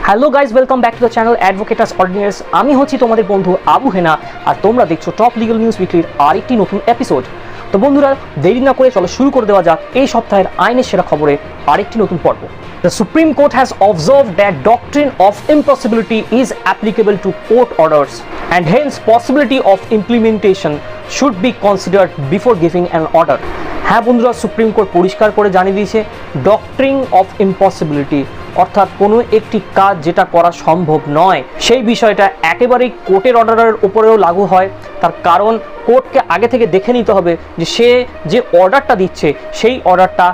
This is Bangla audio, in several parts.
Hello guys, welcome back to the channel Advocatus Ordinaris. আমি হচ্ছি তোমাদের বন্ধু আবু হেনা, আর তোমরা দেখছো টপ লিগাল নিউজ উইকলির আরেকটি নতুন এপিসোড। তো বন্ধুরা, দেরি না করে চলো শুরু করে দেওয়া যাক এই সপ্তাহের আইনের সেরা খবরে আরেকটি নতুন পর্ব। The Supreme Court has observed that doctrine of impossibility is applicable to court orders and hence possibility of implementation should be considered before giving an order. হ্যাঁ বন্ধুরা, সুপ্রিম কোর্ট পরিষ্কার করে জানিয়ে দিয়েছে ডক্ট্রিন অফ ইম্পসিবিলিটি অর্থাৎ কোনো একটি কাজ যেটা করা সম্ভব নয় সেই বিষয়টা একেবারেই কোর্টের অর্ডারের উপরেও লাগু হয়। তার কারণ কোর্টকে আগে থেকে দেখে নিতে হবে যে সে যে অর্ডারটা দিচ্ছে সেই অর্ডারটা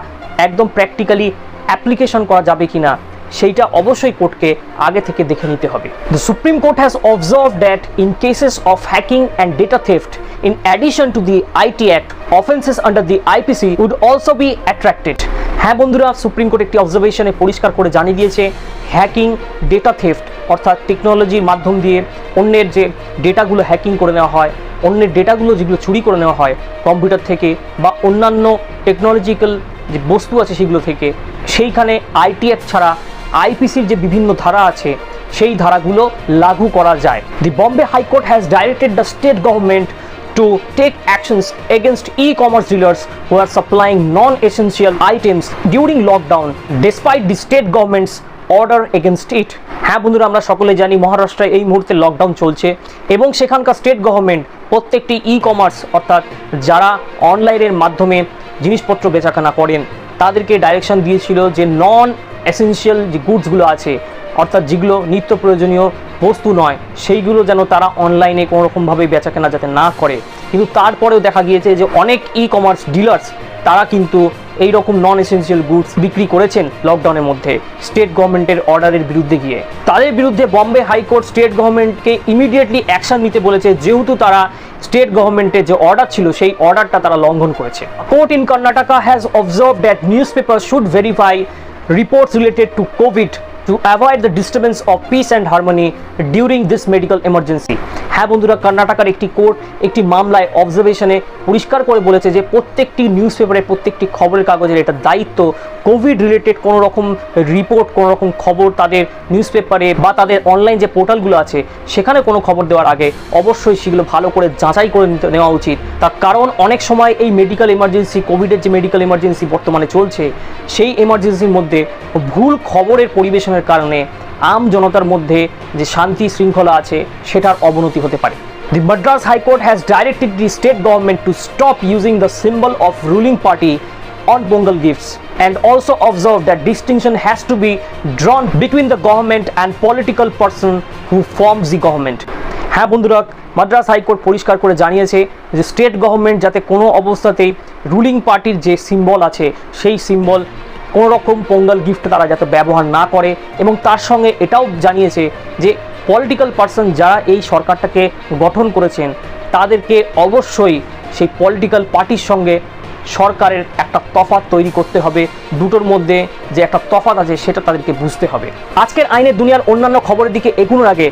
একদম প্র্যাকটিক্যালি অ্যাপ্লিকেশন করা যাবে কি না সেইটা অবশ্যই কোর্টকে আগে থেকে দেখে নিতে হবে। The Supreme Court has observed that in cases of hacking and data theft, in addition to the IT Act, offences under the IPC would also be attracted. হ্যাঁ বন্ধুরা, সুপ্রিম কোর্ট একটি অবজারভেশনে পরিষ্কার করে জানিয়ে দিয়েছে হ্যাকিং, ডেটা থেফট অর্থাৎ টেকনোলজির মাধ্যম দিয়ে অন্যের যে ডেটাগুলো হ্যাকিং করে নেওয়া হয়, অন্যের ডেটাগুলো যেগুলো চুরি করে নেওয়া হয় কম্পিউটার থেকে বা অন্যান্য টেকনোলজিক্যাল যে বস্তু আছে সেগুলো থেকে, সেইখানে আইটি অ্যাক্ট ছাড়া আইপিসির যে বিভিন্ন ধারা আছে সেই ধারাগুলো লাগু করা যায়। The Bombay High Court has directed the state government to take actions against e-commerce dealers who are supplying non-essential items during lockdown despite the state government's order against it. হ্যাঁ বন্ধুরা, আমরা সকলে জানি মহারাষ্ট্রে এই মুহূর্তে লকডাউন চলছে এবং সেখানকার স্টেট গভর্নমেন্ট প্রত্যেকটি ই-কমার্স অর্থাৎ যারা অনলাইনের মাধ্যমে জিনিসপত্র বেচাকেনা করেন তাদেরকে ডাইরেকশন দিয়েছিল যে নন এসেনশিয়াল যে গুডসগুলো আছে অর্থাৎ যেগুলো নিত্য প্রয়োজনীয় বস্তু নয় সেইগুলো যেন তারা অনলাইনে কোনোরকমভাবে বেচাকেনা যাতে না করে। কিন্তু তারপরেও দেখা গিয়েছে যে অনেক ই কমার্স ডিলার্স তারা কিন্তু এই রকম নন এসেনশিয়াল গুডস বিক্রি করেছেন লকডাউনের মধ্যে স্টেট গভর্নমেন্টের অর্ডারের বিরুদ্ধে গিয়ে। তাদের বিরুদ্ধে বম্বে হাইকোর্ট স্টেট গভর্নমেন্টকে ইমিডিয়েটলি অ্যাকশন নিতে বলেছে, যেহেতু তারা স্টেট গভর্নমেন্টের যে অর্ডার ছিল সেই অর্ডারটা তারা লঙ্ঘন করেছে। Court in Karnataka has observed that news paper should verify reports related to Covid to avoid the disturbance of peace and harmony during this medical emergency. হ্যাঁ বন্ধুরা, কর্ণাটকের একটি কোর্ট একটি মামলায় অবজারভেশনে পরিষ্কার করে বলেছে যে প্রত্যেকটি নিউজ পেপারে প্রত্যেকটি খবরের কাগজের এটা দায়িত্ব কোভিড রিলেটেড কোনো রকম রিপোর্ট কোনো রকম খবর তাদের নিউজ পেপারে বা তাদের অনলাইন যে পোর্টালগুলো আছে সেখানে কোনো খবর দেওয়ার আগে অবশ্যই সেগুলো ভালো করে যাচাই করে নেওয়া উচিত। তার কারণ অনেক সময় এই মেডিকেল এমার্জেন্সি, কোভিডের যে মেডিকেল এমার্জেন্সি বর্তমানে চলছে সেই এমার্জেন্সির মধ্যে ভুল খবরের পরিবেশনের কারণে আম জনতার মধ্যে যে শান্তি শৃঙ্খলা আছে সেটার অবনতি হতে পারে। The Madras High Court has directed the state government to stop using the symbol of ruling party on Pongal gifts and also observe that distinction has to be drawn between the government and political person who forms the government. হ্যাঁ বন্ধুরা, মাদ্রাস হাইকোর্ট পরিষ্কার করে জানিয়েছে যে স্টেট গভর্নমেন্ট যাতে কোনো অবস্থাতেই রুলিং পার্টির যে সিম্বল আছে সেই সিম্বল কোনো রকম পোঙ্গল গিফট তারা যাতে ব্যবহার না করে, এবং তার সঙ্গে এটাও জানিয়েছে যে পলিটিক্যাল পার্সন যারা এই সরকারটাকে গঠন করেছেন তাদেরকে অবশ্যই সেই পলিটিক্যাল পার্টির সঙ্গে সরকারের একটা তফাৎ তৈরি করতে হবে। দুটোর মধ্যে যে একটা তফাৎ আছে সেটা তাদেরকে বুঝতে হবে। আজকের আইনের দুনিয়ার অন্যান্য খবরের দিকে এগোনোর আগে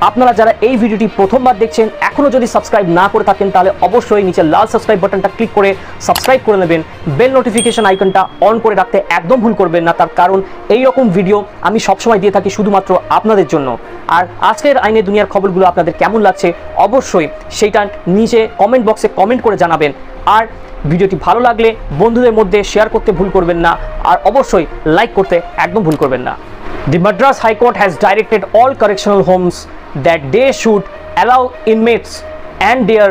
আপনারা যারা এই ভিডিওটি প্রথমবার দেখছেন এখনও যদি সাবস্ক্রাইব না করে থাকেন তাহলে অবশ্যই নিচে লাল সাবস্ক্রাইব বাটনটা ক্লিক করে সাবস্ক্রাইব করে নেবেন। বেল নোটিফিকেশন আইকনটা অন করে রাখতে একদম ভুল করবেন না, তার কারণ এই রকম ভিডিও আমি সবসময় দিয়ে থাকি শুধুমাত্র আপনাদের জন্য। আর আজকের আইনের দুনিয়ার খবরগুলো আপনাদের কেমন লাগছে অবশ্যই সেইটা নিচে কমেন্ট বক্সে কমেন্ট করে জানাবেন। আর ভিডিওটি ভালো লাগলে বন্ধুদের মধ্যে শেয়ার করতে ভুল করবেন না, আর অবশ্যই লাইক করতে একদম ভুল করবেন না। The Madras High Court has directed all correctional homes that they should allow inmates and their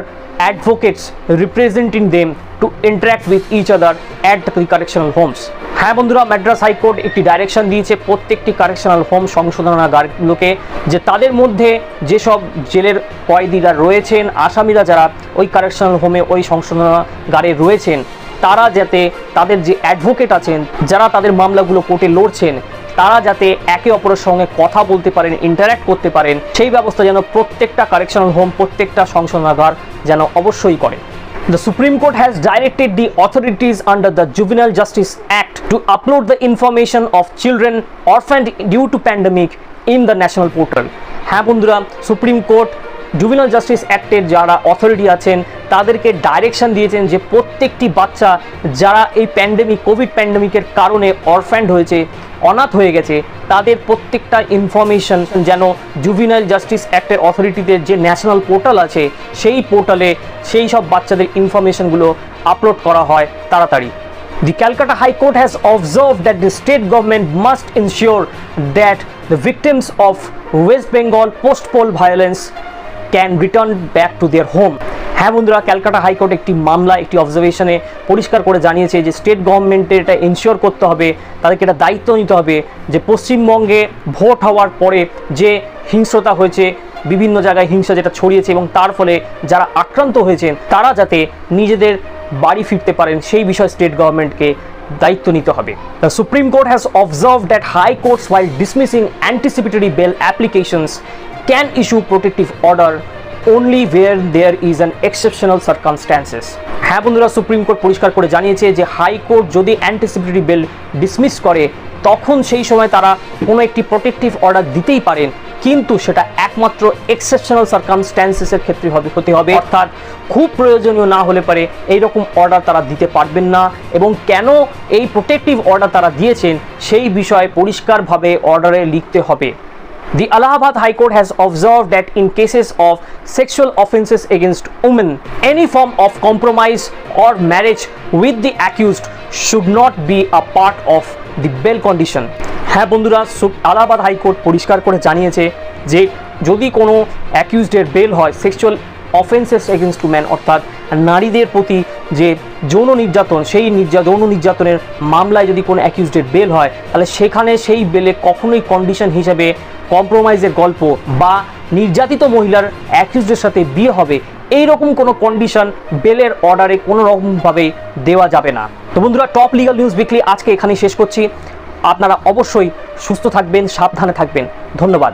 advocates representing them to interact with each other at the correctional homes. হ্যাঁ বন্ধুরা, মাদ্রাস হাইকোর্ট একটি ডাইরেকশন দিয়েছে প্রত্যেকটি কারেকশনাল হোম সংশোধনাগারগুলোকে যে তাদের মধ্যে যেসব জেলের কয়েদিরা রয়েছেন, আসামিরা যারা ওই কারেকশনাল হোমে ওই সংশোধনাগারে রয়েছেন, তারা যাতে তাদের যে অ্যাডভোকেট আছেন যারা তাদের মামলাগুলো কোর্টে লড়ছেন তারা যাতে একে অপরের সঙ্গে কথা বলতে পারেন, ইন্টারঅ্যাক্ট করতে পারেন, সেই ব্যবস্থা যেন প্রত্যেকটা কারেকশনাল হোম প্রত্যেকটা সংশোধনাগার যেন অবশ্যই করে। The Supreme Court has directed the authorities under the Juvenile Justice Act to upload the information of children orphaned due to pandemic in the national portal. হ্যাঁ বন্ধুরা, সুপ্রিম কোর্ট জুভেনাইল জাস্টিস অ্যাক্টের যারা অথরিটি আছেন তাদেরকে ডাইরেকশন দিয়েছেন যে প্রত্যেকটি বাচ্চা যারা এই কোভিড প্যান্ডেমিকের কারণে অরফ্যান্ড হয়েছে, অনাথ হয়ে গেছে, তাদের প্রত্যেকটা ইনফরমেশন যেন জুভেনাইল জাস্টিস অ্যাক্টের অথরিটিতে যে ন্যাশনাল পোর্টাল আছে সেই পোর্টালে সেই সব বাচ্চাদের ইনফরমেশনগুলো আপলোড করা হয় তাড়াতাড়ি। The Calcutta High Court has observed that the state government must ensure that the victims of West Bengal post-poll violence can return back to their home. হ্যাঁ বন্ধুরা, ক্যালকাটা হাইকোর্ট একটি মামলা, একটি অবজারভেশনে পরিষ্কার করে জানিয়েছে যে স্টেট গভর্নমেন্টের এটা এনশিওর করতে হবে, তাদেরকে এটা দায়িত্ব নিতে হবে যে পশ্চিমবঙ্গে ভোট হওয়ার পরে যে হিংস্রতা হয়েছে, বিভিন্ন জায়গায় হিংসা যেটা ছড়িয়েছে এবং তার ফলে যারা আক্রান্ত হয়েছেন তারা যাতে নিজেদের বাড়ি ফিরতে পারেন সেই বিষয়ে স্টেট গভর্নমেন্টকে দায়িত্ব নিতে হবে। The Supreme Court has observed that high courts, while dismissing anticipatory bail applications, can issue protective order only where there is an exceptional circumstances. হ্যাঁ বন্ধুরা, সুপ্রিম কোর্ট পরিষ্কার করে জানিয়েছে যে হাইকোর্ট যদি অ্যান্টিসিপেটরি বেল ডিসমিস করে তখন সেই সময় তারা কোনো একটি প্রোটেক্টিভ অর্ডার দিতেই পারেন, কিন্তু সেটা একমাত্র এক্সেপশনাল সার্কামস্ট্যান্সেসের ক্ষেত্রে হতে হবে, অর্থাৎ খুব প্রয়োজনীয় না হলে পারে এইরকম অর্ডার তারা দিতে পারবেন না। এবং কেন এই প্রোটেক্টিভ অর্ডার তারা দিয়েছেন সেই বিষয়ে পরিষ্কারভাবে অর্ডারে লিখতে হবে। The Allahabad High Court has observed that in cases of sexual offences against women, any form of compromise or marriage with the accused should not be a part of the bail condition. হ্যাঁ বন্ধুরা, আলাহাবাদ হাইকোর্ট পরিষ্কার করে জানিয়েছে যে যদি কোনো অ্যাকিউজডের বেল হয় সেক্সুয়াল অফেন্সেস এগেনস্ট উম্যান, অর্থাৎ নারীদের প্রতি যে যৌন নির্যাতন, সেই যৌন নির্যাতনের মামলায় যদি কোনো অ্যাকিউজডের বেল হয় তাহলে সেখানে সেই বেলে কখনোই কন্ডিশন হিসেবে কম্প্রোমাইজের গল্প বা নির্যাতিত মহিলার অ্যাকিউজডের সাথে বিয়ে হবে এই রকম কোনো কন্ডিশন বেলের অর্ডারে কোনো রকমভাবেই দেওয়া যাবে না। তো বন্ধুরা, টপ লিগাল নিউজ উইকলি আজকে এখানেই শেষ করছি। আপনারা অবশ্যই সুস্থ থাকবেন, সাবধানে থাকবেন। ধন্যবাদ।